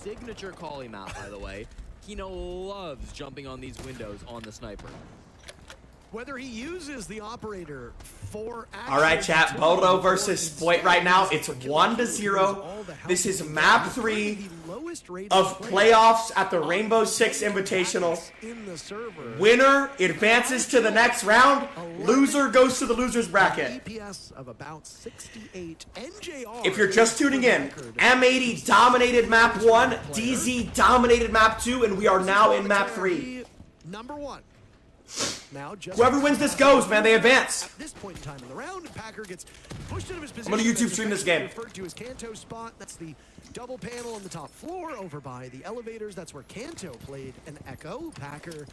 signature calling map, by the way. Kino loves jumping on these windows on the sniper. Whether he uses the operator for all right, chat. Bodo versus Spoit right now. It's 1-0. This is map 3 of playoffs at the Rainbow Six Invitational. Winner advances to the next round. Loser goes to the loser's bracket. If you're just tuning in, M80 dominated map 1, DZ dominated map 2, and we are now in map 3. Number 1. Now, whoever wins this goes, man. They advance. At this point in time in the round, Packer gets pushed out of his position. I'm gonna YouTube stream this game. Referred to as Kanto spot. That's the double panel on the top floor over by the elevators. That's where Kanto played an Echo. Packer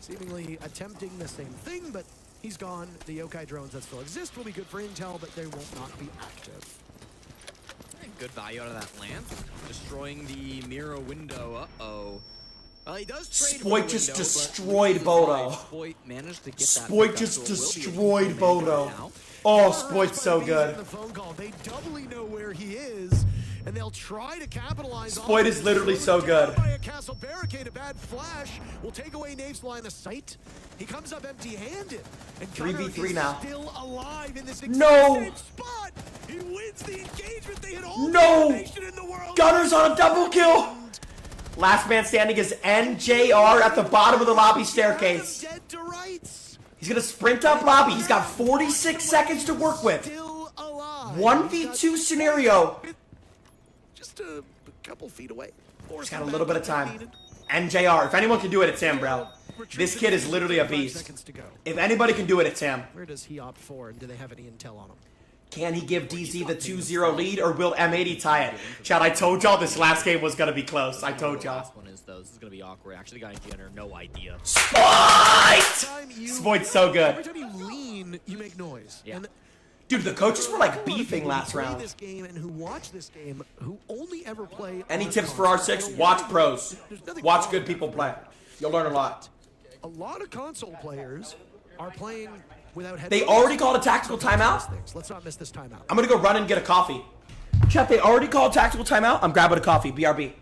seemingly attempting the same thing, but he's gone. The yokai drones that still exist will be good for intel, but they will not be active. Good value out of that lance. Destroying the mirror window. Uh-oh. Well, he does trade Spoit just destroyed Bodo. Spoit managed to get that. Spoit just destroyed Bodo. Oh, Spoit's so good. They doubly know where he is, and they'll try to capitalize. Spoit is literally so good. By a castle barricade, a bad flash will take away Nave's line of sight. He comes up empty-handed, and 3v3 now. Still alive in this no spot. He wins the engagement. They had all no. the in the world. Gunner's on a double kill. Last man standing is NJR at the bottom of the lobby staircase. He's going to sprint up lobby. He's got 46 seconds to work with. 1v2 scenario. Just a couple feet away. He's got a little bit of time. NJR. If anyone can do it, it's him, bro. This kid is literally a beast. If anybody can do it, it's him. Where does he opt for, and do they have any intel on him? Can he give DZ the 2-0 lead, or will M80 tie it? Chad, I told y'all this last game was going to be close. I told y'all. Last one is, though. This is going to be awkward. Actually, the guy in Gunner, no idea. Spoit! Spoit's so good. Every time you lean, you make noise. Yeah. And dude, the coaches were like beefing last round. This game and who watch this game, who only ever play. Any tips for R6? Watch pros. Watch good people play. You'll learn a lot. A lot of console players are playing without headphones. They already called a tactical timeout? Let's not miss this timeout. I'm going to go run and get a coffee. Chat, they already called tactical timeout? I'm grabbing a coffee. BRB.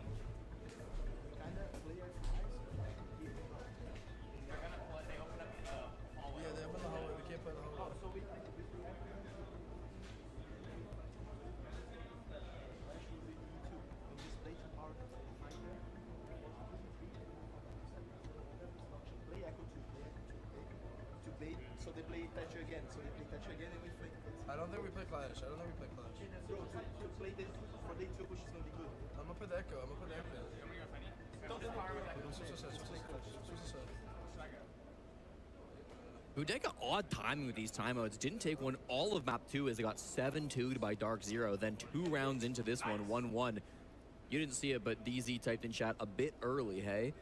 I don't think we play Clash. I'm gonna put the Echo. Bodega, odd timing with these timeouts. Didn't take one all of map 2 as they got 7-2'd by Dark Zero. Then 2 rounds into this one, 1-1. You didn't see it, but DZ typed in chat a bit early, hey?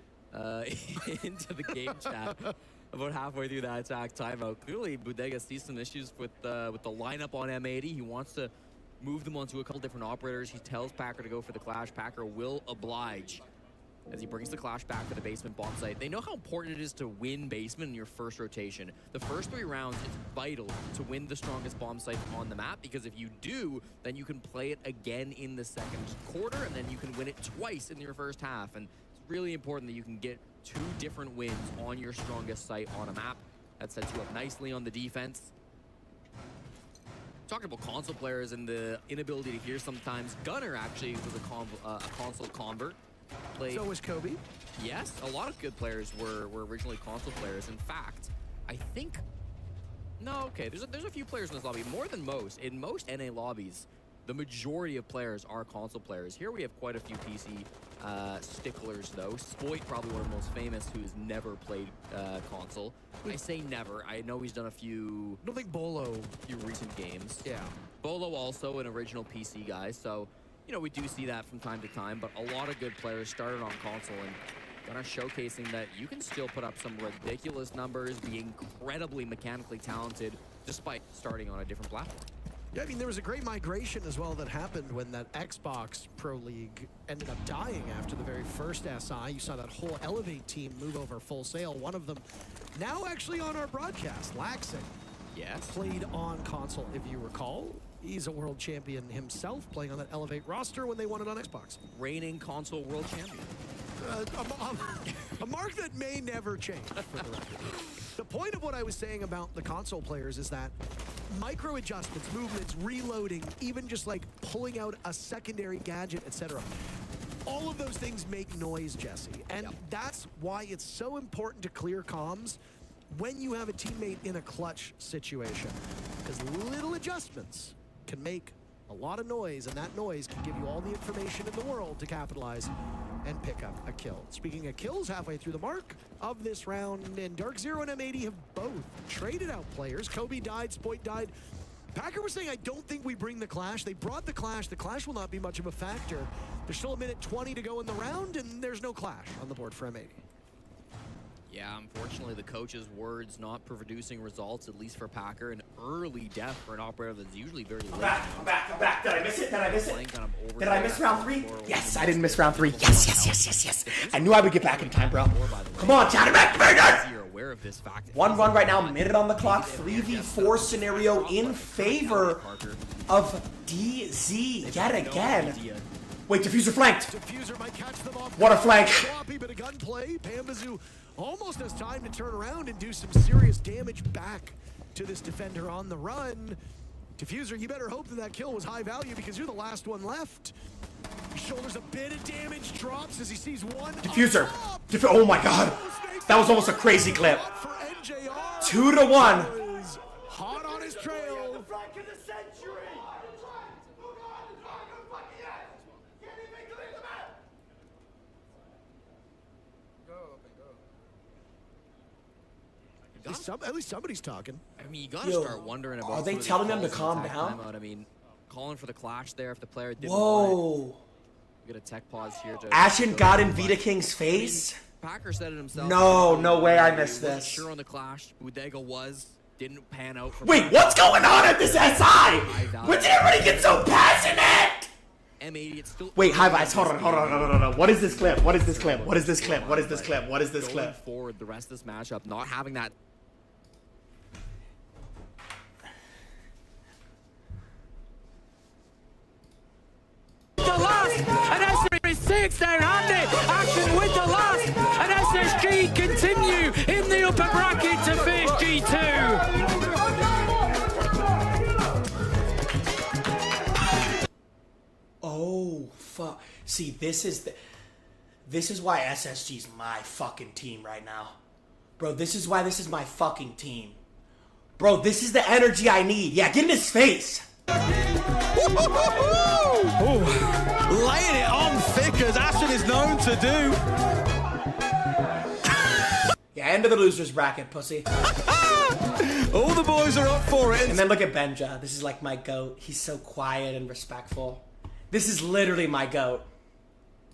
Into the game chat. About halfway through that attack timeout. Clearly, Bodega sees some issues with the lineup on M80. He wants to move them onto a couple different operators. He tells Packer to go for the Clash. Packer will oblige as he brings the Clash back to the basement bomb site. They know how important it is to win basement in your first rotation. The first 3 rounds is vital to win the strongest bomb site on the map, because if you do, then you can play it again in the second quarter, and then you can win it twice in your first half. And it's really important that you can get 2 different wins on your strongest site on a map. That sets you up nicely on the defense. Talking about console players and the inability to hear sometimes, Gunner actually was a console convert. So was Kobe. Yes, a lot of good players were originally console players. In fact, I think... No, okay, there's a few players in this lobby, more than most. In most NA lobbies, the majority of players are console players. Here we have quite a few PC sticklers, though. Spoit, probably one of the most famous, who's never played console. I say never. I know he's done a few... I don't think Bolo... few recent games. Yeah. Bolo also an original PC guy, so... You know, we do see that from time to time, but a lot of good players started on console and Gunner showcasing that you can still put up some ridiculous numbers, be incredibly mechanically talented, despite starting on a different platform. Yeah, I mean, there was a great migration as well that happened when that Xbox Pro League ended up dying after the very first SI. You saw that whole Elevate team move over Full Sail. One of them now actually on our broadcast, Laxing. Yes. Played on console, if you recall. He's a world champion himself, playing on that Elevate roster when they won it on Xbox. Reigning console world champion. A mark that may never change, for the record. The point of what I was saying about the console players is that micro adjustments, movements, reloading, even just like pulling out a secondary gadget, etc. All of those things make noise, Jesse. And that's why it's so important to clear comms when you have a teammate in a clutch situation. Because little adjustments can make a lot of noise, and that noise can give you all the information in the world to capitalize and pick up a kill. Speaking of kills, halfway through the mark of this round, and Dark Zero and M80 have both traded out players. Kobe died, Spoit died. Packer was saying, I don't think we bring the Clash. They brought the Clash. The Clash will not be much of a factor. There's still a minute 20 to go in the round, and there's no Clash on the board for M80. Yeah, unfortunately, the coach's words not producing results, at least for Packer. An early death for an operator that's usually very late. I'm back. Did I miss it? Did I miss it? Kind of Did I miss round 3? Yes, I didn't miss round 3. Yes. I knew I would get back in time, bro. Come on, Chatterback, bring You're aware of this fact. 1-1 right now, minute on the clock. 3v4 scenario in favor of DZ yet again. Wait, Diffuser flanked. Diffuser might catch them off. What a flank. Sloppy bit of gunplay. Pambazu almost has time to turn around and do some serious damage back to this defender on the run. Diffuser, you better hope that that kill was high value because you're the last one left. He shoulders a bit of damage, drops as he sees one. Diffuser. Oh my god. That was almost a crazy clip. 2-1. Hot on his trail. At least somebody's talking. I mean, you gotta start wondering about. Are they telling them to calm down? Timeout. I mean, calling for the Clash there if the player didn't. Whoa. Get a tech pause here. Ashen got in Vita King's face. Packer said it himself. No way I missed this. Sure on the Clash, Bodega didn't pan out. For Wait, what's going on at this SI? When did everybody get so passionate? M80, it's still. Wait, hi guys, hold on. No. What is this clip? What is this clip? Going forward, the rest of this matchup, not having that. The last, and SSG down handy. Action with the last, and SSG continue in the upper bracket to face G2. Oh fuck! See, this is why SSG's my fucking team right now, bro. This is why this is my fucking team, bro. This is the energy I need. Yeah, get in his face. Laying it on thick as Ashen is known to do. Yeah, end of the losers bracket, pussy. All the boys are up for it. And then look at Benja. This is like my goat. He's so quiet and respectful. This is literally my goat.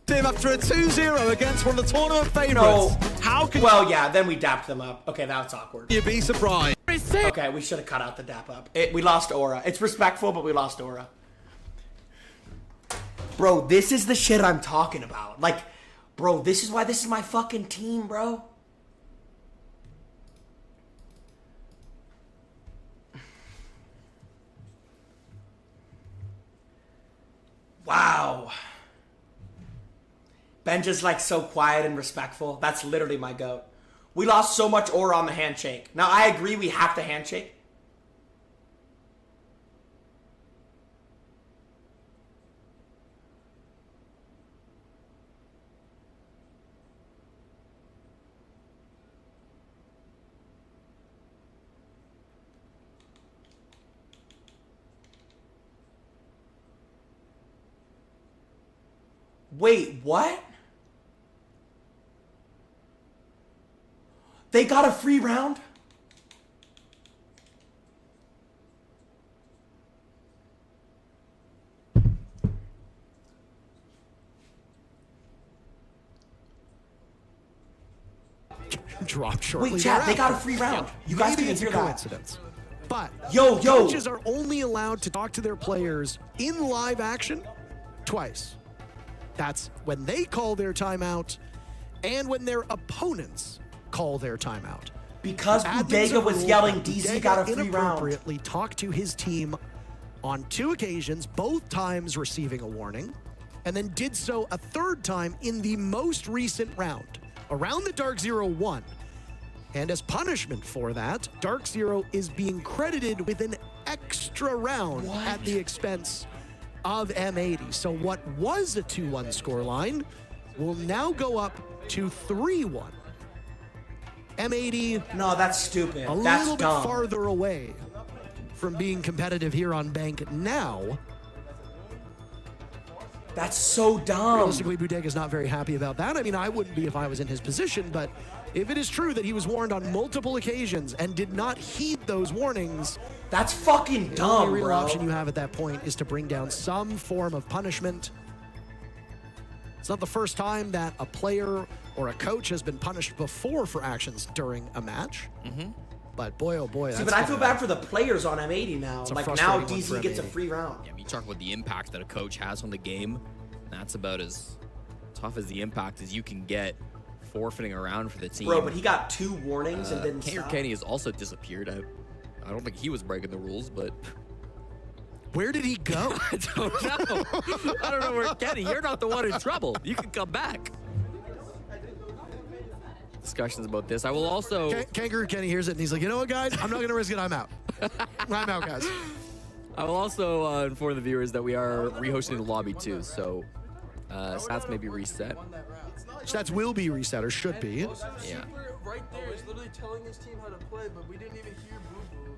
Team after a 2-0 against one of the tournament favorites. No. How can Well, yeah, then we dapped them up. Okay, that's awkward. you be surprised? Okay, we should have cut out the dap up. We lost aura. It's respectful, but we lost aura. Bro, this is the shit I'm talking about. Like, bro, this is why this is my fucking team, bro. Wow. Benja's like so quiet and respectful. That's literally my goat. We lost so much aura on the handshake. Now, I agree we have to handshake. Wait, what? They got a free round? Dropped shortly. Wait, chat, they got a thereafter. free round. You guys Maybe didn't it's a hear that. coincidence. But Yo. coaches are only allowed to talk to their players in live action twice. That's when they call their timeout and when their opponents call their timeout. Because Admins Bodega have was ruled yelling that DZ Bodega got a free round. inappropriately talked to his team on 2 occasions, both times receiving a warning, and then did so a 3rd time in the most recent round, around the Dark Zero 1. And as punishment for that, Dark Zero is being credited with an extra round at the expense of M80. So what was a 2-1 scoreline will now go up to 3-1. M80 No, that's stupid. a That's little dumb. bit farther away from being competitive here on Bank now. That's so dumb. Realistically, Budega's not very happy about that. I mean, I wouldn't be if I was in his position, but if it is true that he was warned on multiple occasions and did not heed those warnings, That's fucking the dumb, only real bro. option you have at that point is to bring down some form of punishment. It's not the first time that a player or a coach has been punished before for actions during a match. But boy, oh boy, See, but I feel bad for the players on M80 now. a Like now frustrating one DZ for gets a M80. free round. Yeah, I mean, you talk about the impact that a coach has on the game. That's about as tough as the impact as you can get forfeiting a round for the team. Bro, but he got 2 warnings and didn't Kenny stop. Kenny has also disappeared. I don't think he was breaking the rules, but where did he go? I don't know. I don't know where Kenny. You're not the one in trouble. You can come back. Discussions about this. I will also. Kangaroo Kenny hears it and he's like, you know what, guys? I'm not going to risk it. I'm out. I'm out, guys. I will also inform the viewers that we are rehosting the lobby too, so stats may be reset. Won that round. Stats will be reset, or should be. Yeah. Super right there is literally telling his team how to play, but we didn't even hear Boo Boo.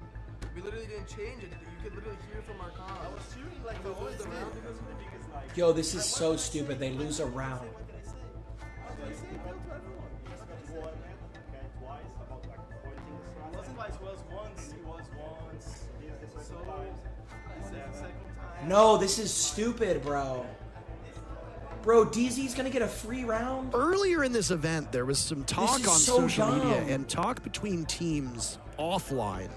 We literally didn't change it. You could literally hear from our comms. I was shooting like the whole round because of it. Yo, this is so stupid. They lose a round. No, this is stupid, bro. Bro, DZ's gonna get a free round? Earlier in this event, there was some talk is on so social media dumb. and talk between teams offline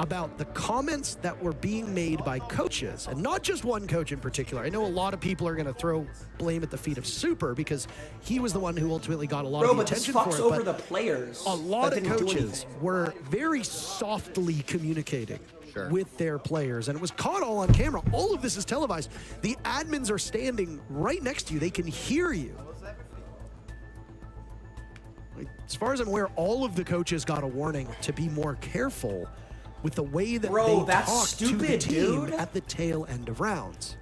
about the comments that were being made by coaches, and not just one coach in particular. I know a lot of people are going to throw blame at the feet of Super because he was the one who ultimately got a lot Bro, of the but this attention fucks for it. over but the players. a lot that of didn't do coaches anything. were very softly communicating Sure. with their players, and it was caught all on camera. All of this is televised. The admins are standing right next to you. They can hear you. Like, as far as I'm aware, all of the coaches got a warning to be more careful with the way that Bro, they that's talk to the stupid, team dude. at the tail end of rounds.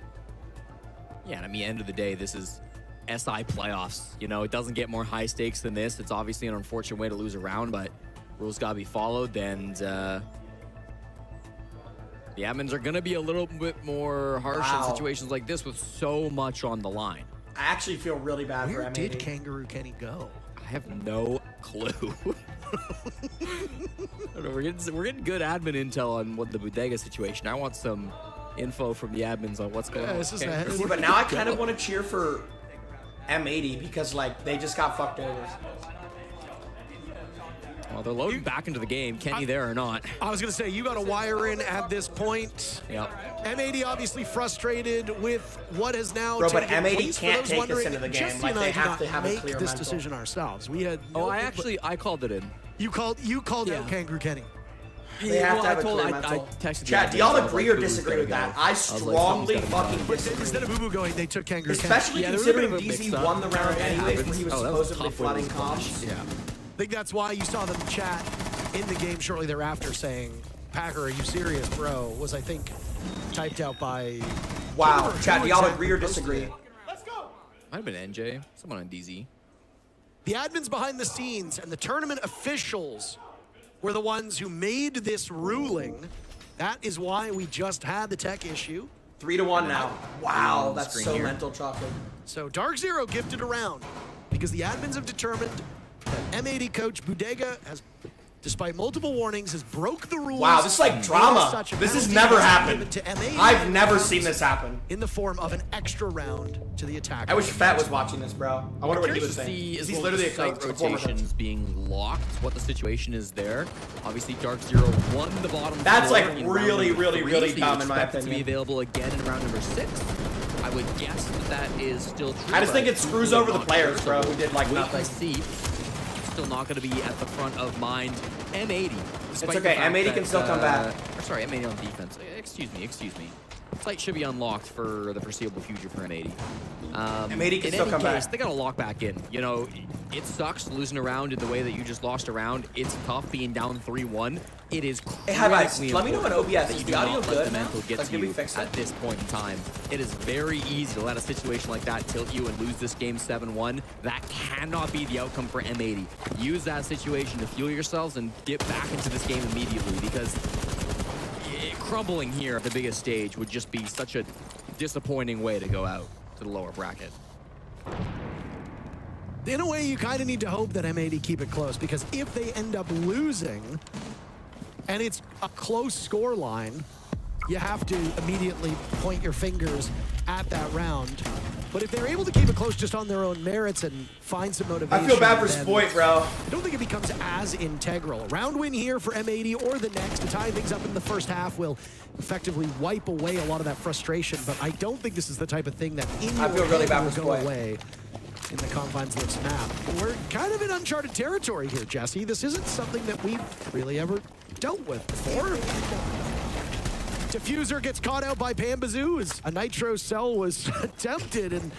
Yeah, and I mean, end of the day, this is SI playoffs. You know, it doesn't get more high stakes than this. It's obviously an unfortunate way to lose a round, but rules got to be followed, and the admins are going to be a little bit more harsh Wow. in situations like this with so much on the line. I actually feel really bad Where for did M80. Kangaroo Kenny go? I have no clue. I don't know, we're getting good admin intel on what the bodega situation. I want some info from the admins on what's going on. this is Okay. the- See, but now I kind of want to cheer for M80 because, like, they just got fucked over. Well, they're loading back into the game. Kenny there or not. I was going to say, you got to wire in at this point. Yep. M80 obviously frustrated with what has now Bro, but taken M80 place. For can't those take this wondering, into the game. Jesse Like, and they I did have not to have a make clear this mental. decision ourselves. We had Oh, no I input. called it in. You called Yeah. out Kangaroo Kenny. They have to have a clear I mental. texted Chat, do the admins, y'all I was agree like, or who's disagree gonna with go? that? I was like, strongly someone's gotta fucking go. disagree. Instead of Boo Boo going, they took Kangaroo Especially Kenny. considering bit of a DZ mix-up. won the round It anyways, happens. where he was Oh, that was a supposedly tough way to flooding lose. comms. Yeah. I think that's why you saw them chat in the game shortly thereafter saying, Packer, are you serious, bro? Was, I think, typed out by... Wow, Who chat, do y'all exactly agree or posted disagree? it? Might have been NJ. Someone on DZ. The admins behind the scenes and the tournament officials were the ones who made this ruling. That is why we just had the tech issue. 3-1 now. Wow, on the that's screen so here. mental chocolate. So Dark Zero gifted around because the admins have determined that M80 coach Bodega has, despite multiple warnings, has broke the rules. Wow, this is like and drama. as such, a This has penalty never was happened. given to M80 I've never seen this happen. in the form of an extra round to the attacker. I wish Fat was watching this, bro. I wonder what he Curious was to saying. see as He's well literally a with the coach, site a former coach. rotations being locked, what the situation is there. Obviously, Dark Zero won the bottom That's, floor like, in really, round number really, 3, really so you dumb in my expect it to be opinion. available again in round number 6. I would guess that is still true. I just think but it screws I'm over the not players, sure, bro, so who did, like, wait nothing. and see. Still not going to be at the front of mind. M80. despite okay, the fact M80 that, can still come back. or sorry, M80 on defense. Excuse me. Site should be unlocked for the foreseeable future for M80. M80 can still come back. They got to lock back in. You know, it sucks losing a round in the way that you just lost a round. It's tough being down 3-1. It is Hey, hi guys. critically Let me know when important OBS that is you the do audio not let good. the mental get Like, to did we you fix at it? this point in time. It is very easy to let a situation like that tilt you and lose this game 7-1. That cannot be the outcome for M80. Use that situation to fuel yourselves and get back into this game immediately, because crumbling here at the biggest stage would just be such a disappointing way to go out to the lower bracket. In a way, you kind of need to hope that M80 keep it close, because if they end up losing and it's a close score line, you have to immediately point your fingers at that round. But if they're able to keep it close just on their own merits and find some motivation, I feel bad for then Spoit, bro. I don't think it becomes as integral. A round win here for M80 or the next to tie things up in the first half will effectively wipe away a lot of that frustration. But I don't think this is the type of thing that in I your feel really head bad will for go Spoit. away in the confines of this map. We're kind of in uncharted territory here, Jesse. This isn't something that we've really ever dealt with before. Diffuser gets caught out by Pambazoo as a nitro cell was attempted, and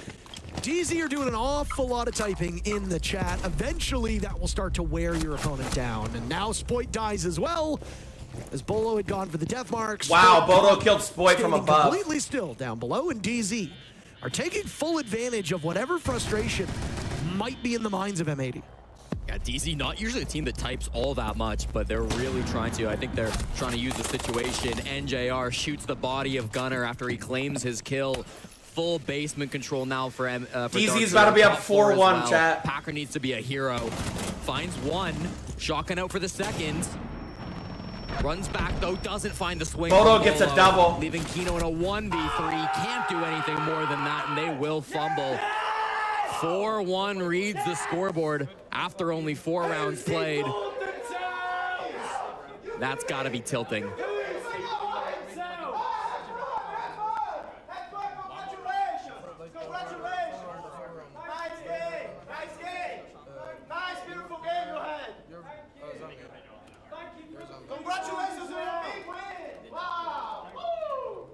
DZ are doing an awful lot of typing in the chat. Eventually, that will start to wear your opponent down, and now Spoit dies as well, as Bolo had gone for the death marks. Wow, Bolo killed Spoit from Standing above. completely still down below, and DZ are taking full advantage of whatever frustration might be in the minds of M80. Yeah, DZ not usually a team that types all that much, but they're really trying to. I think they're trying to use the situation. NJR shoots the body of Gunner after he claims his kill. Full basement control now for DZ's about to be up 4-1, chat. Packer needs to be a hero. Finds one. Shotgun out for the second. Runs back, though, doesn't find the swing. Bodo gets a double. Leaving Kino in a 1v3. Can't do anything more than that, and they will fumble. 4-1 reads the scoreboard after only 4 rounds played. That's got to be tilting. Congratulations on a big win! Wow! Woo!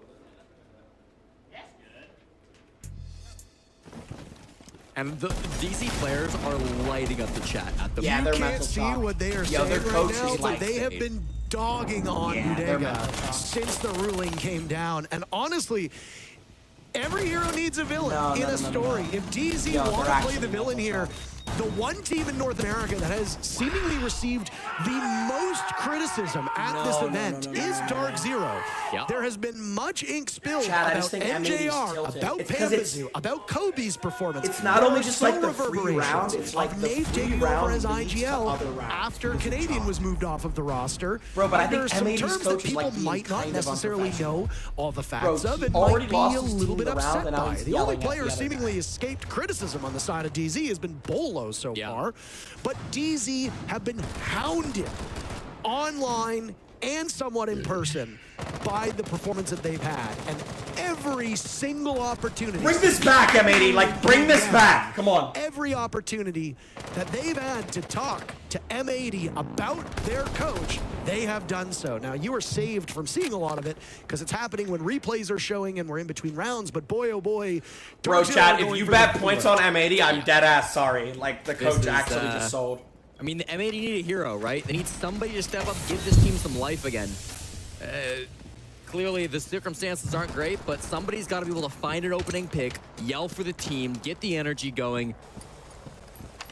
And the DC players are lighting up the chat at the Yeah, You their can't mental see talk. what they are Yo, saying their right coach now, is but like they have been dogging on Yeah, their mental Udega talk. since the ruling came down. And honestly, every hero needs a villain No, in no, a no, no, story. no. If DZ Yo, want they're to play actually the villain mental here, the one team in North America that has seemingly received the most criticism at this event is Dark Zero. Yeah. There has been much ink spilled Chad, I about just think M80's NJR, tilted. about It's 'cause it's- Pambazoo, about Kobe's performance. It's not There only are just so like the free reverberations round, it's like of the Nave free taking round over as leads to IGL other rounds. after This is Canadian tough. was moved off of the roster. Bro, but I And there think are some M80's terms that coach is, people like, being might not kind of necessarily know all the facts Bro, of he and already might be lost a his little team bit in the round, upset and now by. he's The only yelling at player the other seemingly guy. escaped criticism on the side of DZ has been Bolo so Yeah. far, but DZ have been hounded online and somewhat in person by the performance that they've had, and every single opportunity. Bring this back, M80. Like, bring this back. Come on. Every opportunity that they've had to talk to M80 about their coach, they have done so. Now, you are saved from seeing a lot of it because it's happening when replays are showing and we're in between rounds, but boy, oh boy. Bro, Dark Zero Chad, are if going you for bet the points bullet. on M80, I'm dead ass sorry. Like, the This coach is, actually just sold. I mean, the M80 need a hero, right? They need somebody to step up, give this team some life again. Clearly, the circumstances aren't great, but somebody's got to be able to find an opening pick, yell for the team, get the energy going.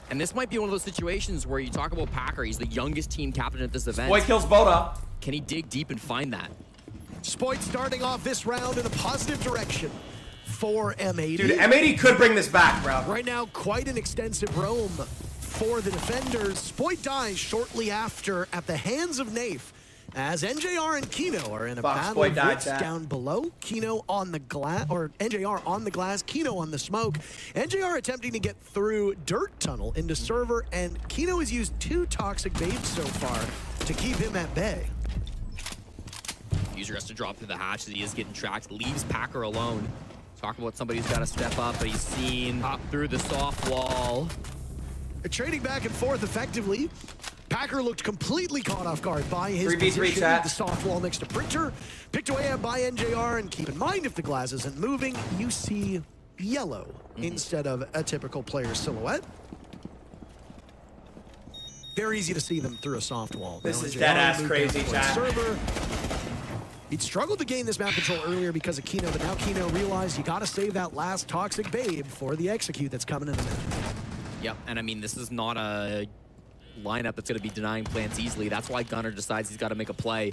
And this might be one of those situations where you talk about Packer. He's the youngest team captain at this event. Boy kills Boda. Can he dig deep and find that? Spoit starting off this round in a positive direction for M80. Dude, M80 could bring this back, bro. Right now, quite an extensive roam for the defenders. Spoit dies shortly after at the hands of Nafe, as NJR and Kino are in a Fuck, battle Spoit of died, wits chat. down below. Kino on the glass, or NJR on the glass, Kino on the smoke. NJR attempting to get through dirt tunnel into server, and Kino has used 2 toxic baits so far to keep him at bay. User has to drop through the hatch as he is getting tracked, leaves Packer alone. Talk about somebody who's got to step up, but he's seen up through the soft wall. trading back and forth effectively. Packer looked completely caught off guard by his 3v3 position. chat. The soft wall next to Printer. Picked away by NJR, and keep in mind, if the glass isn't moving, you see yellow instead of a typical player silhouette. Very easy to see them through a soft wall. This Now is NJR dead-ass moved crazy, down to chat. server. He'd struggled to gain this map control earlier because of Kino, but now Kino realized you gotta save that last toxic babe for the execute that's coming in a minute. Yep, and I mean, this is not a lineup that's going to be denying plants easily. That's why Gunnar decides he's got to make a play.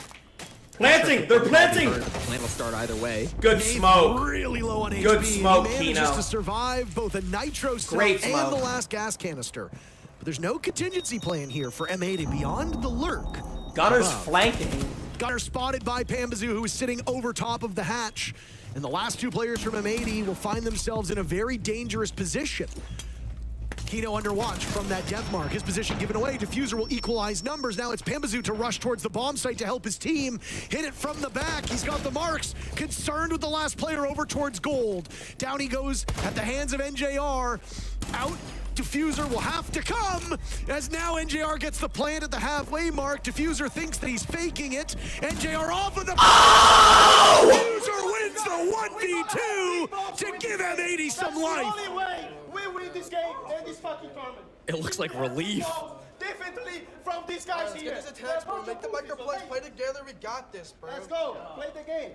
Planting! They're planting! The plant will start either way. Good smoke. Really low on HP. Good smoke, He manages Kino. to survive both a nitro Great smoke and smoke. the last gas canister. But there's no contingency plan here for M80 beyond the lurk. Gunner's above. flanking. Gunner spotted by Pambazoo, who is sitting over top of the hatch. And the last two players from M80 will find themselves in a very dangerous position. Kino under watch from that death mark. His position given away. Diffuser will equalize numbers. Now it's Pambazoo to rush towards the bomb site to help his team. Hit it from the back. He's got the marks. Concerned with the last player over towards gold. Down he goes at the hands of NJR. Out. Diffuser will have to come, as now NJR gets the plant at the halfway mark. Diffuser thinks that he's faking it. NJR off of the... Diffuser wins the 1v2 to give M80 some That's life. the only way we win this game and this fucking tournament. It looks like relief. Definitely from these guys Let's here. get his attacks, bro. Make the micro plays play together. We got this, bro. Let's go. Play the game.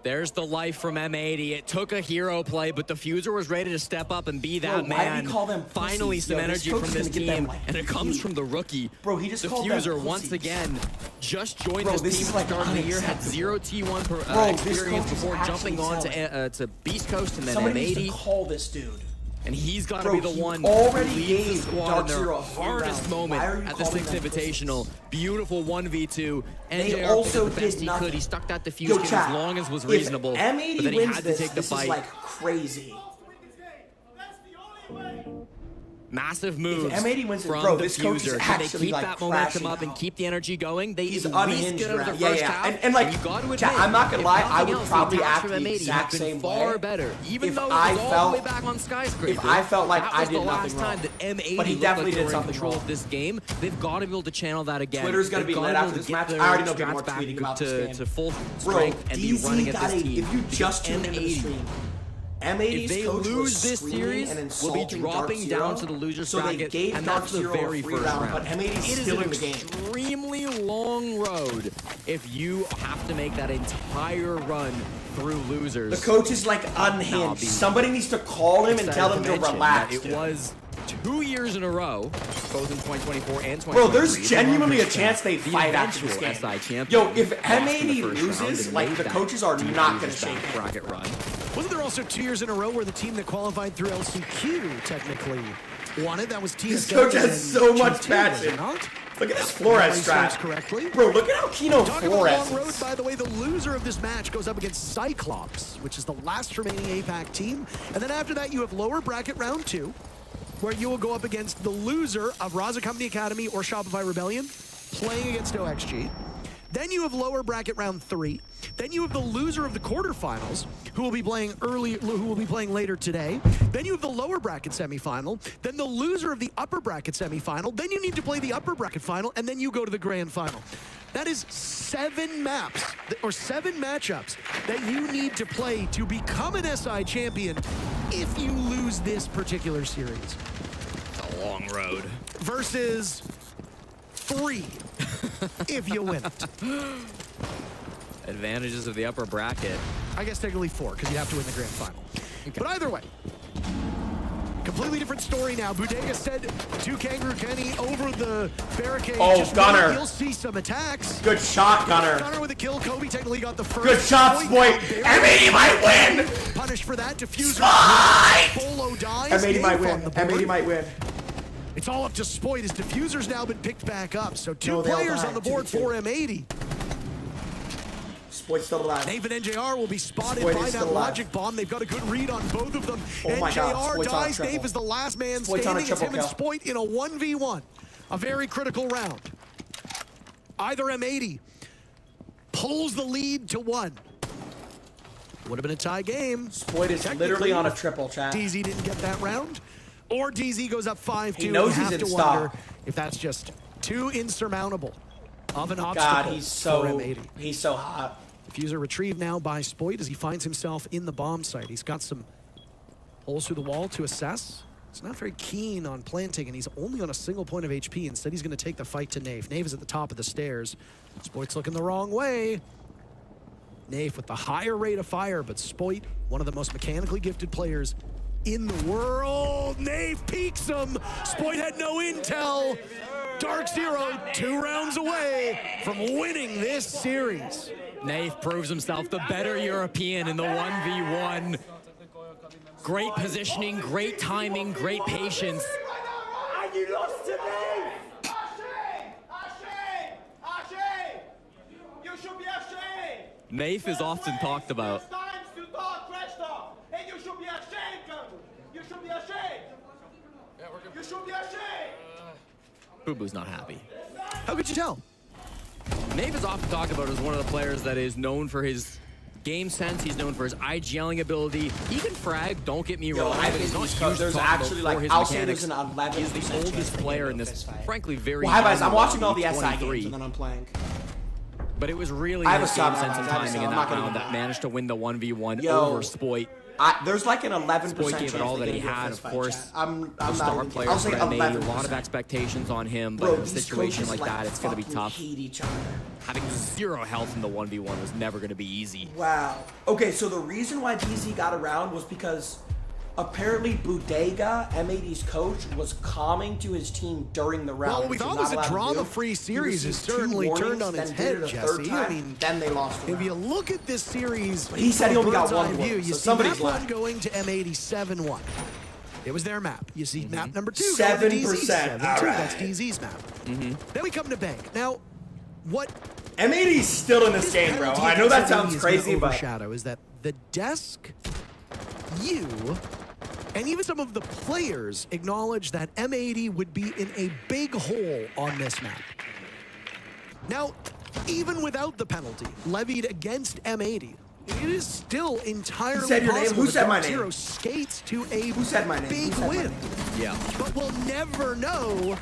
There's the life from M80. It took a hero play, but Diffuser was ready to step up and be that Bro, why man. did he call them Finally, pussies? some Yo, this energy coach from is this gonna get them, team, like, and it comes beat. from the rookie. Bro, he just called them Diffuser once pussies. again just joined Bro, this this team is, at the like, start of the year. Had unacceptable. 0 T1 Bro, this experience coach is before jumping on actually to Beast Coast and then Somebody needs to M80. call this dude. And he's got to Bro, be the he one already who leads gave the squad Dark in their Zero a free hardest round. moment Why are you at the calling 6th them Invitational. Beautiful 1v2. They NJR also did the best did he nothing. could. He stuck that defuse Yo, kit chat, as long as was if reasonable. M80 But then he wins had to this, take the this fight. is like crazy. That's the only way. Massive moves M80 wins it, from bro, this coach is Diffuser. Can they actually, keep like, that momentum crashing up and out. keep the energy going? They He's at least unhinged get out of the right? first Yeah. half. And like, you got to admit, chat, I'm not gonna if lie, I nothing would else, probably the attack act from the M80 exact has been same far way better. Even if though it I was all felt- the way back on Skyscraper. if I felt like that I was did the last nothing time wrong. that M80 But he looked definitely like they did were in something control wrong. of this game. They've got to be able to channel that again. Twitter's gonna They've be got lit to be after able to this get match. their I already know people strats are back tweeting about this to game. full Bro, strength and be running DZ at got this a, team. if you Because just tuned into the M80 stream, M80's if they coach was lose this screaming series, and we'll be insulting dropping Dark down Zero. to the losers So they bracket, gave and Dark that's the Zero a very free first round, round. but M80's It is still an in the game. extremely long road if you have to make that entire run through losers. The coach is like unhinged. Somebody needs to call him and tell him to mention relax. that it dude. was 2 years in a row, both in 2024 and 2023. Bro, there's genuinely a chance they the fight after this eventual game. SI champion Yo, if lost in the M80 first round loses, and like made the that coaches are deep not gonna losers shake back it. bracket run. Wasn't there also 2 years in a row where the team that qualified through LCQ technically won it? That was TSM. This coach has so and much GT, was passion. it not? Look at this Flores Memory serves strat. correctly. Bro, look at how Kino Talking about Flores the long road, is. by the way, the loser of this match goes up against Cyclops, which is the last remaining APAC team. And then after that, you have lower bracket round 2, where you will go up against the loser of Raza Company Academy or Shopify Rebellion, playing against OXG. Then you have lower bracket round 3. Then you have the loser of the quarterfinals, who will be playing later today. Then you have the lower bracket semifinal. Then the loser of the upper bracket semifinal. Then you need to play the upper bracket final, and then you go to the grand final. That is 7 maps, or 7 matchups that you need to play to become an SI champion if you lose this particular series. It's a long road. Versus 3 if you win it. Advantages of the upper bracket. I guess technically 4, because you have to win the grand final. But either way, completely different story now. Bodega said to Kangaroo Kenny over the barricade. Oh, just Gunner. wait, you'll see some attacks. Good shot, Gunner. Gunner with a kill. Kobe technically got the first. Good shot, Spoit. M80 might win. Punished for that. Diffuser. Spoit! Bolo dies. M80 might Dave win. on the board. M80 might win. It's all up to Spoit as Diffuser's now been picked back up. So 2 No, they all players died. on the 2 to board 2. for M80. Spoit's still alive. Nathan NJR will be spotted Spoit by is that still alive. logic bomb. They've got a good read on both of them. Oh my God, NJR Spoit's on a dies. triple. Dave is the last man Spoit's on a standing. It's him triple and Spoit in a 1v1. A very critical round. Either M80 pulls the lead to 1. Would have been a tie game. Spoit is Technically, literally on a triple, chat. DZ didn't get that round. Or DZ goes up 5-2. He knows You he's have in to wonder stock. if that's just too insurmountable of an God, obstacle he's for M80. so hot. Diffuser retrieved now by Spoit as he finds himself in the bomb site. He's got some holes through the wall to assess. He's not very keen on planting, and he's only on a single point of HP. Instead, he's going to take the fight to Nave. Nave is at the top of the stairs. Spoit's looking the wrong way. Nave with the higher rate of fire, but Spoit, one of the most mechanically gifted players in the world. Nave peeks him. Spoit had no intel. Dark Zero 2 rounds away from winning this series. Nave proves himself the better European in the 1v1. Great positioning, great timing, great patience. And you lost to me! Ashamed! Ashamed! You should be ashamed! Nave is often talked about. It's times to talk trash talk, and you should be ashamed, Gundu. You should be ashamed. You should be ashamed. Boo-Boo's not happy. How could you tell? Nave is often talked about as one of the players that is known for his game sense. He's known for his IGLing ability. He can frag, don't get me wrong. I but he's think not he's huge there's to talk actually about for like his I'll say there's mechanics. an 11% He's the chance oldest they player get in a this, fist fight. frankly, very Well, hi guys, young I'm watching all the round, SI games 23. and then I'm playing. But it was really I have his a game sub, sense and I have a timing sub, in I'm that not gonna round even that lie. managed to win the 1v1 Yo. over Spoit. There's like an 11% Spoit chance gave it all they that he get a had, fist of fight, course. chat. I'm The not star even player I'll for say MA, a 11%. lot of expectations on him, but Bro, in a these situation coaches, like that, it's going to be fucking tough. hate each other. Having 0 health in the 1v1 was never going to be easy. Wow. Okay, so the reason why DZ got around was because apparently Bodega, M80's coach, was calming to his team during the round. Well, what we which thought you're was not a allowed to do. drama-free He series received is 2 certainly warnings, turned on its then did head, it a third Jesse. time, I mean, then they lost the if you round. look at this series, He said he from only got bird's one eye blow, view, you so see somebody's map 1 lying. going to M80 7-1. It was their map. You see map number 2 7%. going to DZ 7-2. All right. That's DZ's map. Then we come to Bank. Now, what M80's still in this game, bro. I know that sounds crazy, but overshadow is that the desk, you, and even some of the players acknowledge that M80 would be in a big hole on this map. Now, even without the penalty levied against M80, it is still entirely said your name? possible Who that said my Dark name? Zero skates to a Who said my name? big Who said my win. name? Yeah. But we'll never know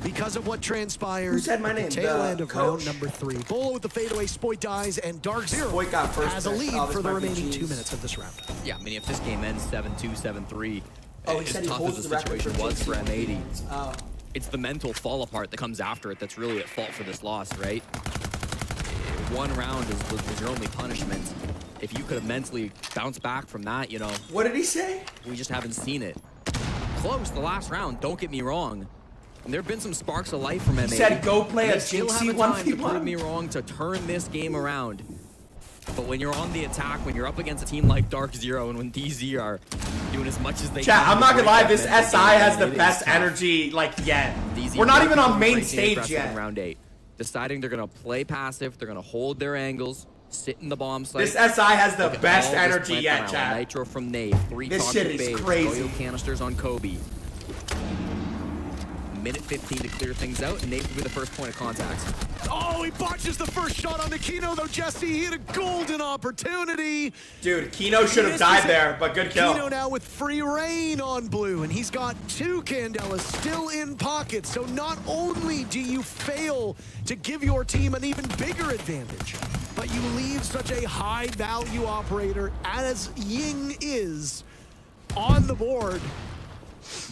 because of what transpired Who said my at the name? tail The end of coach? round number 3. Bolo with the fadeaway, Spoit dies, and Dark Zero Spoit got first has a pick. lead Oh, this for the might be remaining cheese. 2 minutes of this round. Yeah, I mean, if this game ends 7-2, 7-3, Oh, he as said he tough holds as the the record situation for was for JC. M80, Oh. it's the mental fall apart that comes after it that's really at fault for this loss, right? 1 round was your only punishment. If you could have mentally bounced back from that, you know, What did he say? we just haven't seen it. Close the last round, don't get me wrong. And there have been some sparks of life from M80. He said go play They a still Jinxie have a time to 1v1. prove me wrong to turn this game around. But when you're on the attack, when you're up against a team like Dark Zero, and when DZ are doing as much as they Chat, can I'm to not gonna break lie, that this mental SI game, has the it is best tough. energy, like, yet. DZ We're not even on really main breaking stage aggressive yet. in round 8, deciding they're gonna play passive, they're gonna hold their angles, sit in the bomb site. This SI has the Look at best all this energy plant yet, around. chat. Nitro from Nave, 3 This toxic shit is babes, crazy. Oil canisters on Kobe. Minute 15 to clear things out, and Nave will be the first point of contact. Oh, he botches the first shot on the Kino, though, Jesse. He had a golden opportunity. Dude, Kino should have died there, but good Kino kill. now with free reign on blue, and he's got 2 Candelas still in pocket. So not only do you fail to give your team an even bigger advantage, but you leave such a high-value operator as Ying is on the board.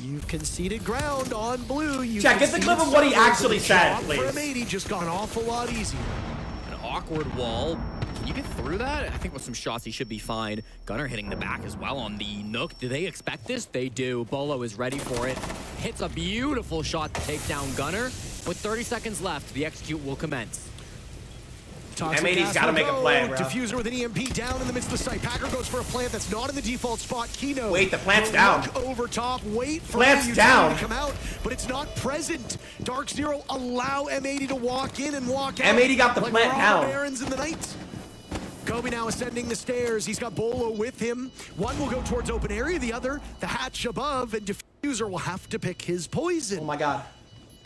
You've conceded ground on blue. You've Chat, get the clip conceded of what he server, actually but the said, job please. For M80 just got an awful lot easier. An awkward wall. Can you get through that? I think with some shots he should be fine. Gunner hitting the back as well on the Nook. Do they expect this? They do. Bolo is ready for it. Hits a beautiful shot to take down Gunner. With 30 seconds left, the execute will commence. Toxic M80's gas gotta will make a go. play, bro. Diffuser with an EMP down in the midst of the site. Packer goes for a plant that's not in the default spot. Kino. Wait, the plant's will down. look over top. Wait for Plant's the utility down. to come out, but it's not present. Dark Zero allow M80 to walk in and walk out. M80 got the like plant Robert down. Aaron's in the night. Kobe now ascending the stairs. He's got Bolo with him. One will go towards open area. The other, the hatch above, and Diffuser will have to pick his poison. Oh my god.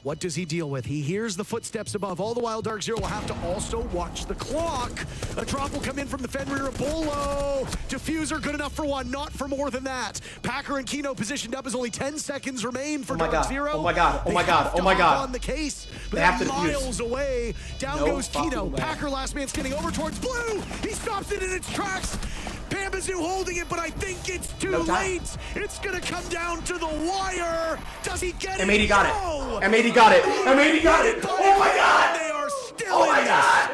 What does he deal with? He hears the footsteps above. All the while, Dark Zero will have to also watch the clock. A drop will come in from the Fenrir of Bolo. Diffuser good enough for one, not for more than that. Packer and Kino positioned up as only 10 seconds remain for Dark Zero. Oh my god, oh my god, oh my They have to god. hop on the case, but They have to they're defuse. miles away. Down No goes fucking Kino. way. Packer last man skinning over towards Blue. He stops it in its tracks. Pambazu holding it, but I think it's too No time. late. It's gonna come down to the wire. Does he get it? M80 got No! it. M80 got it. M80 got it. Oh my god. They are still Oh in my this. god.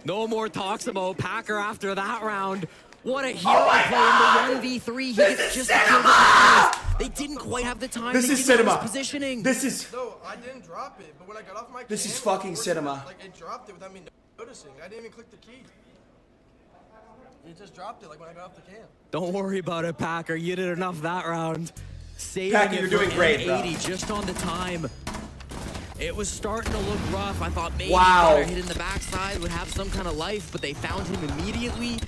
No more talks about Packer after that round. What a hero Oh my play God! in the 1v3. He This gets is just a kill cinema! with the players. They didn't quite have the time. This They is didn't have cinema. his positioning. This is No, I didn't drop it, but when I got off my This cam, is fucking it worked. cinema. Like, it dropped it without me noticing. I didn't even click the key. It just dropped it like when I got off the cam. Don't worry about it, Packer. You did enough that round. Saving Packer, it you're for doing great, bro. M80 just on the time. It was starting to look rough. I thought maybe Wow. Gunner hit in the backside would have some kind of life, but they found him immediately.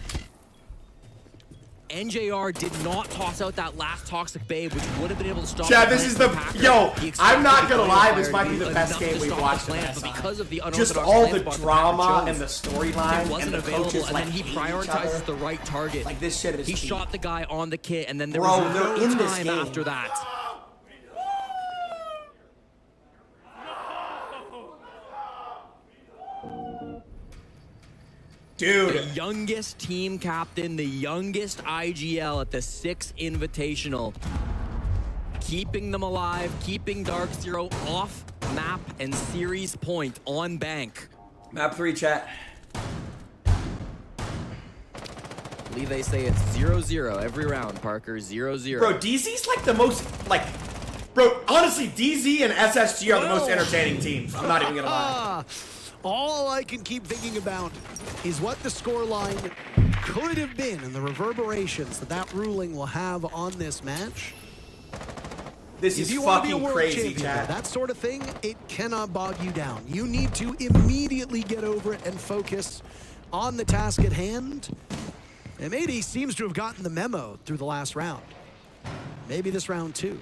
NJR did not toss out that last Toxic Babe, which would have been able to stop Chad, the this is plant the from Packer. yo. He expected I'm not the gonna Flame lie. Fire This to might be the enough best to game we've stop the watched in plant, SI. but because of the Just unorthodox all plant the spot that drama Packer and the chose, storyline it wasn't and the available, coaches and like then he hating each prioritizes other. the right target. Like this shit is He peak. shot the guy on the kit, and then there Bro, was they're no in this time game. after that. The Dude, youngest team captain, the youngest IGL at the 6 Invitational. Keeping them alive, keeping Dark Zero off map and series point on bank. map 3 chat. I believe they say it's 0-0 every round, Parker. 0-0. Bro, DZ's like the most like. Bro, honestly, DZ and SSG are the most entertaining teams. I'm not even gonna lie. All I can keep thinking about is what the scoreline could have been and the reverberations that that ruling will have on this match. This If is you want to be a fucking world crazy, champion, chat. that sort of thing, it cannot bog you down. You need to immediately get over it and focus on the task at hand. M80 seems to have gotten the memo through the last round. Maybe this round too.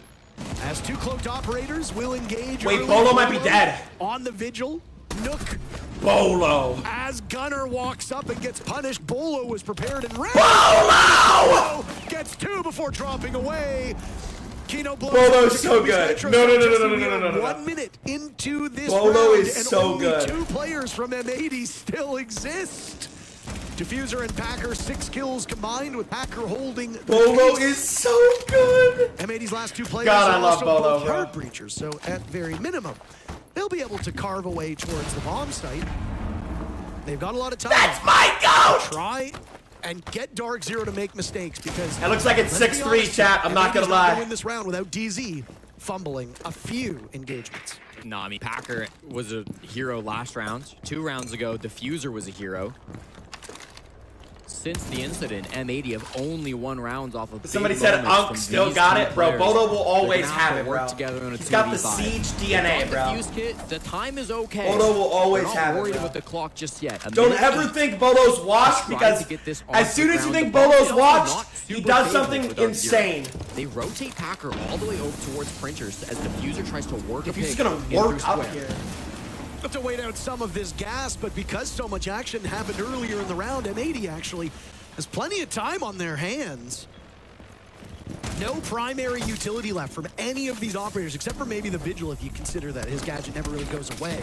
As two cloaked operators will engage. Wait, early. Bolo might be dead. On the vigil. Nook, Bolo. as Gunner walks up and gets punished, Bolo was prepared and ready. Bolo! Bolo gets two before dropping away. Kino blows Bolo's up so the good. Metro No, no, no, Just no, no, we no, are no, no, no. 1 minute into this Bolo round, is and so only good. 2 players from M80 still exist. Diffuser and Packer 6 kills combined, with Packer holding the Bolo pace. is so good. M80's last 2 players God, I are love also Bolo, both bro. hard breachers, so at very minimum, they'll be able to carve away towards the bomb site. They've got a lot of time. That's my goat. Try and get Dark Zero to make mistakes, because It looks like it's let's be 6-3, honest, chat. I'm not M80's gonna lie. win this round without DZ fumbling a few engagements. No, I mean, Packer was a hero last round. 2 rounds ago, Diffuser was a hero. Since the incident, M80 have only won rounds off of Somebody big said moments Unk from still these got two it, bro. players. Bolo will They're always gonna have to it, work bro. together in a He's got the 2v5. Siege They DNA, got the bro. fuse kit. The time is okay. Bolo will always We're have not it, worried bro. about the clock just yet. A Don't minute ever 8. think Bolo's washed, Trying because to get this as off soon the as you ground. think The ball Bolo's is also washed, not he super does favorable something for Dark Zero. insane. They rotate Packer all the way over towards Printers as Diffuser tries to work a He's pick gonna in through work up square. here. Have to wait out some of this gas, but because so much action happened earlier in the round, M80 actually has plenty of time on their hands. No primary utility left from any of these operators, except for maybe the Vigil, if you consider that his gadget never really goes away.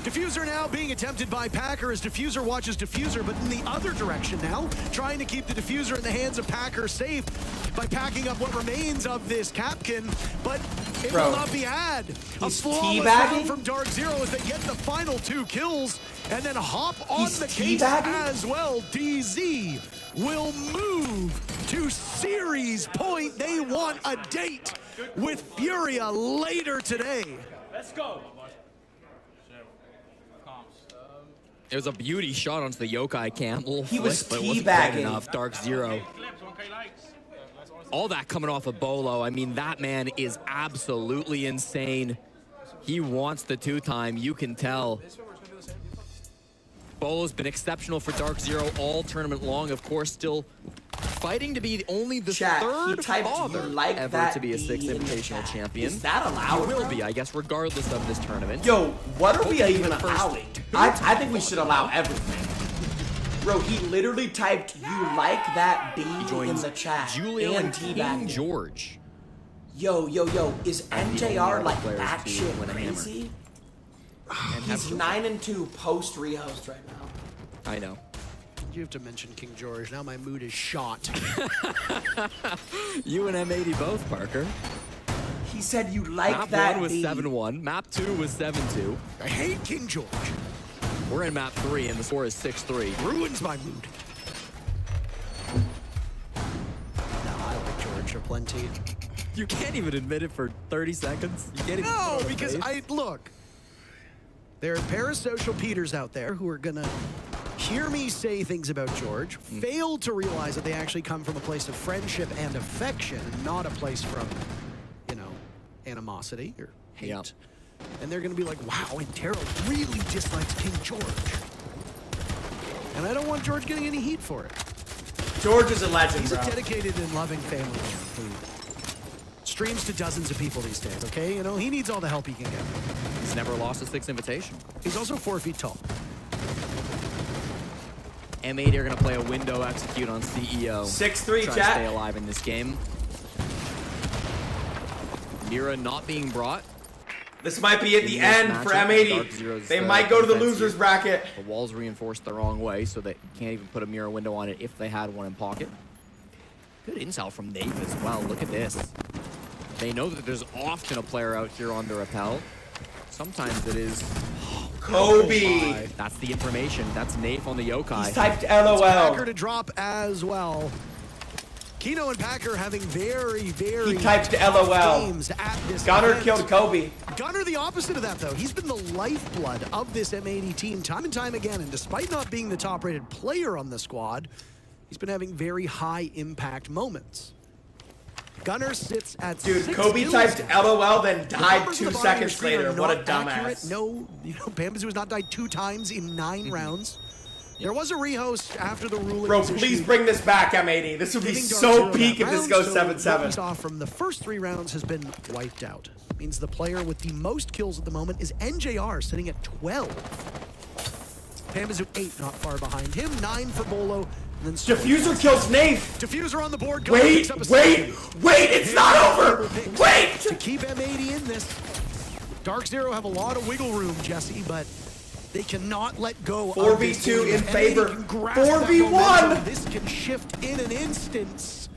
Diffuser now being attempted by Packer as Diffuser watches Diffuser, but in the other direction now, trying to keep the Diffuser in the hands of Packer safe by packing up what remains of this Capkin, but it Bro, will not be had. A he's flawless teabagging? round from Dark Zero as they get the final 2 kills and then hop on He's the case teabagging? as well. DZ will move to series point. They want a date with Furia later today. Let's go. It was a beauty shot onto the Yokai cam. Little He was flick, but it wasn't quite teabagging. enough. Dark Zero. All that coming off of Bolo. I mean, that man is absolutely insane. He wants the 2-time. You can tell. Bolo's been exceptional for Dark Zero all tournament long. Of course, still fighting to be only the Chat, he third typed, father "You like ever that to be a D sixth in the invitational chat." champion. Is that allowed, He will bro? be, I guess, regardless of this tournament. Yo, what are we Hopefully even the first allowing? two I think we should allow everything. Bro, he literally typed, "You like that D" He in joins the chat. Julio and King teabagged. George. Yo, is the only NJR other like players that to shit win a hammer. crazy? And He's have- 9-2 post rehost right now. I know. You have to mention King George. Now my mood is shot. You and M80 both, Parker. He said you like Map that 1 was D. 7-1. Map 2 was 7-2. I hate King George. We're in map 3, and the score is 6-3. Ruins my mood. No, I like George for plenty. You can't even admit it for 30 seconds. You can't even No, put it on because face. look. There are parasocial Peters out there who are gonna hear me say things about George, fail to realize that they actually come from a place of friendship and affection, and not a place from, you know, animosity or hate. Yeah. And they're gonna be like, wow, and Terrell really dislikes King George. And I don't want George getting any heat for it. George is a legend, He's a bro. dedicated and loving family man who streams to dozens of people these days, okay? You know, he needs all the help he can get. He's never lost a sixth invitation. He's also 4 feet tall. M80 are going to play a window execute on CEO. 6-3, Try to chat. stay alive in this game. Mira not being brought. This might be at the In this end for matchup, Dark M80. Zero's, They might go to the defense losers here. bracket. The wall's reinforced the wrong way, so that you can't even put a mirror window on it if they had one in pocket. Good intel from Nate as well. Look at this. They know that there's often a player out here on the rappel. Sometimes it is. Kobe. That's the information. That's Nafe on the yokai. He's typed Packer LOL. to drop as well. Keno and Packer having very, very He typed tough LOL. games at this Gunner event. killed Kobe. Gunner the opposite of that, though. He's been the lifeblood of this M80 team time and time again, and despite not being the top-rated player on the squad, he's been having very high impact moments. Gunner sits at Dude, 6 Kobe kills typed now. LOL, then The died numbers 2 on the bottom of your seconds screen later. are What a not accurate. dumbass. No, Bambazu has not died 2 times in 9 rounds. There was a rehost after the ruling. Bro, was please issued, bring this back, M80. This would be giving Dark so Zero peak that if this round, goes so What we 7-7. saw from the first 3 rounds has been wiped out. Means the player with the most kills at the moment is NJR, sitting at 12. Bambazu 8, not far behind him. 9 for Bolo. And then Diffuser kills Nafe. Diffuser on the board. Gunner Wait, picks up a wait, second. wait, it's not over. Wait. To keep M80 in this. Dark Zero have a lot of wiggle room, Jesse, but they cannot let go. 4v2 in favor. 4v1. 4v1. This can shift in an instant.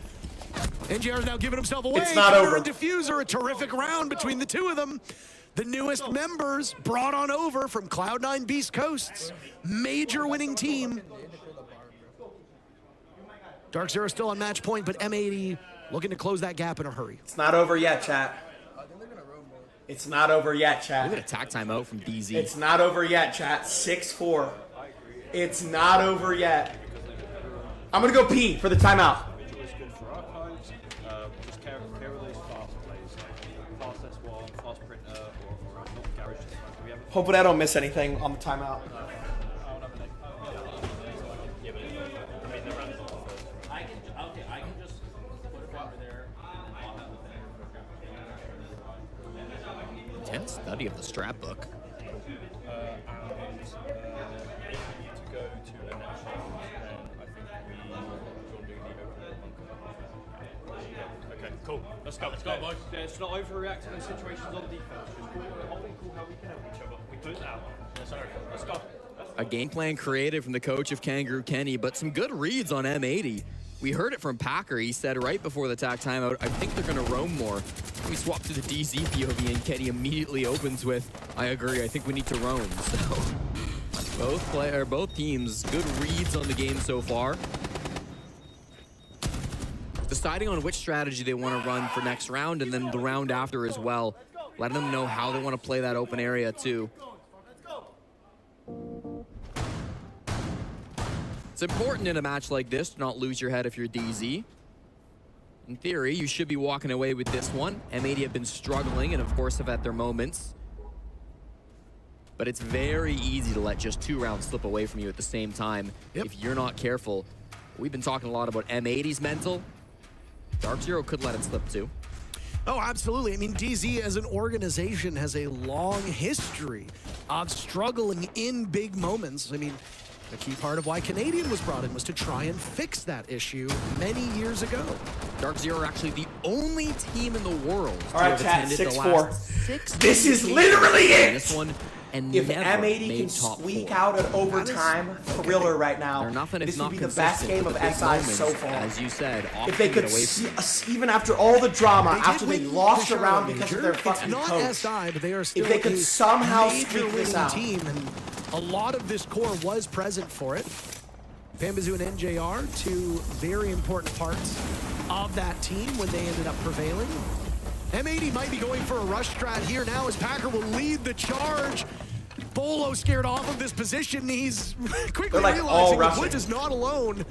NGR is now giving himself away. It's not Gunner over. and Diffuser, a terrific round between the two of them. The newest members brought on over from Cloud9 Beast Coast's major winning team. Dark Zero still on match point, but M80 looking to close that gap in a hurry. It's not over yet, chat. It's not over yet, Look chat. at attack timeout from DZ. It's not over yet, chat. 6-4. It's not over yet. I'm gonna go pee for the timeout. It's good for archives. Just care release fast plays, fast S1, fast printer, or not garage. Do we have a Hopefully I don't miss anything on the timeout. Intense study of the strap book. to go to a next round, and I think we will do the open one. Okay, cool. Let's go, boys. Yeah, it's not overreacting in situations on defense. Just cool how we can help each other. We put it out. Yes, sir. Let's go. A game plan created from the coach of Kangaroo Kenny, but some good reads on M80. We heard it from Packer. He said right before the attack timeout, I think they're going to roam more. We swap to the DZ POV, and Kenny immediately opens with, I agree, I think we need to roam. So both teams, good reads on the game so far. Deciding on which strategy they want to run for next round, and then the round after as well. Letting them know how they want to play that open area too. It's important in a match like this to not lose your head if you're DZ. In theory, you should be walking away with this one. M80 have been struggling and of course have had their moments. But it's very easy to let just 2 rounds slip away from you at the same time if you're not careful. We've been talking a lot about M80's mental. Dark Zero could let it slip too. Oh, absolutely. I mean, DZ as an organization has a long history of struggling in big moments. I mean, a key part of why Canadian was brought in was to try and fix that issue many years ago. Dark Zero are actually the only team in the world to All right, have chat, attended the 6-4. last 6 This is invitations literally in it! This one, and If never M80 made can top squeak 4. out an overtime thriller right now, They're nothing if this not would be the best consistent game of with the big SI moments, so far. As you said, If they often could, get away from even after all the drama, They did after they win lost the a round Charlotte because of Major. their It's fucking not coach. SI, but they are still they could a somehow major squeak this winning out. team, and a lot of this core was present for it. Pambazoo and NJR, two very important parts of that team when they ended up prevailing. M80 might be going for a rush strat here now as Packer will lead the charge. Bolo scared off of this position. He's quickly They're, like, all realizing the rushing. Woods is not alone.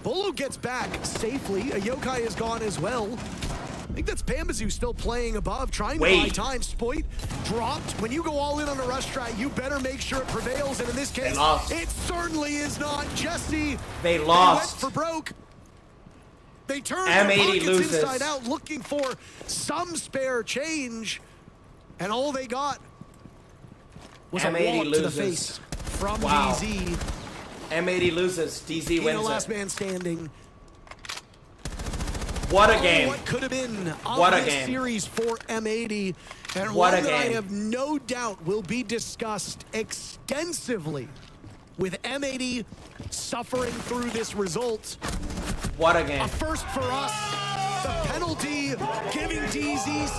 Bolo gets back safely. A Yokai is gone as well. I think that's Pambazoo still playing above, trying to buy time. Spoit dropped. When you go all in on a rush strat, you better make sure it prevails. And in this case, it certainly is not. Jesse, They went lost. for broke. They turned M80 their pockets loses. inside out, looking for some spare change. And all they got was a M80 wallop to the loses. face from Wow. DZ. M80 loses. DZ In a wins last it. man standing. What a Oh, game. what could have been of What a this game. series for M80, and What one a that I game. have no doubt will be discussed extensively with M80 suffering through this result. What a game. A first for us. The penalty giving DZ some